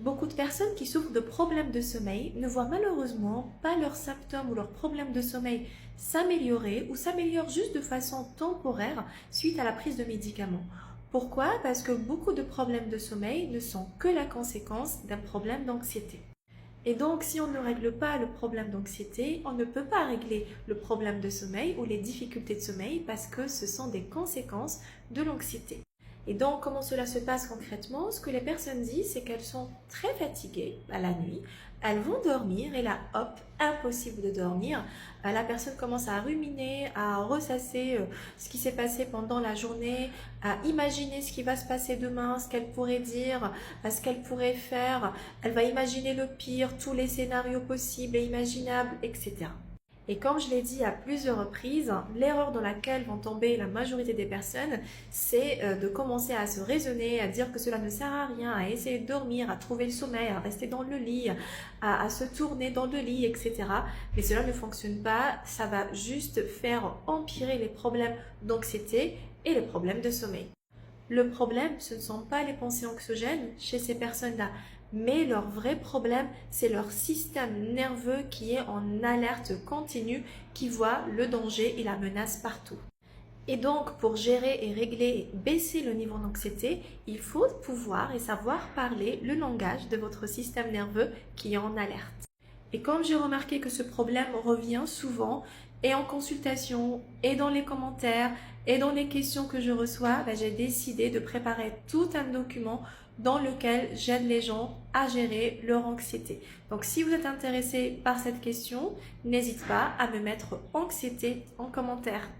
Beaucoup de personnes qui souffrent de problèmes de sommeil ne voient malheureusement pas leurs symptômes ou leurs problèmes de sommeil s'améliorer ou s'améliorent juste de façon temporaire suite à la prise de médicaments. Pourquoi? Parce que beaucoup de problèmes de sommeil ne sont que la conséquence d'un problème d'anxiété. Et donc, si on ne règle pas le problème d'anxiété, on ne peut pas régler le problème de sommeil ou les difficultés de sommeil parce que ce sont des conséquences de l'anxiété. Et donc, comment cela se passe concrètement? Ce que les personnes disent, c'est qu'elles sont très fatiguées à la nuit, elles vont dormir et là, hop, impossible de dormir. La personne commence à ruminer, à ressasser ce qui s'est passé pendant la journée, à imaginer ce qui va se passer demain, ce qu'elle pourrait dire, ce qu'elle pourrait faire. Elle va imaginer le pire, tous les scénarios possibles et imaginables, etc. Et comme je l'ai dit à plusieurs reprises, l'erreur dans laquelle vont tomber la majorité des personnes, c'est de commencer à se raisonner, à dire que cela ne sert à rien, à essayer de dormir, à trouver le sommeil, à rester dans le lit, à se tourner dans le lit, etc. Mais cela ne fonctionne pas, ça va juste faire empirer les problèmes d'anxiété et les problèmes de sommeil. Le problème, ce ne sont pas les pensées anxiogènes chez ces personnes-là, mais leur vrai problème, c'est leur système nerveux qui est en alerte continue, qui voit le danger et la menace partout. Et donc, pour gérer et régler et baisser le niveau d'anxiété, il faut pouvoir et savoir parler le langage de votre système nerveux qui est en alerte. Et comme j'ai remarqué que ce problème revient souvent, et en consultation, et dans les commentaires, et dans les questions que je reçois, j'ai décidé de préparer tout un document dans lequel j'aide les gens à gérer leur anxiété. Donc si vous êtes intéressé par cette question, n'hésite pas à me mettre anxiété en commentaire.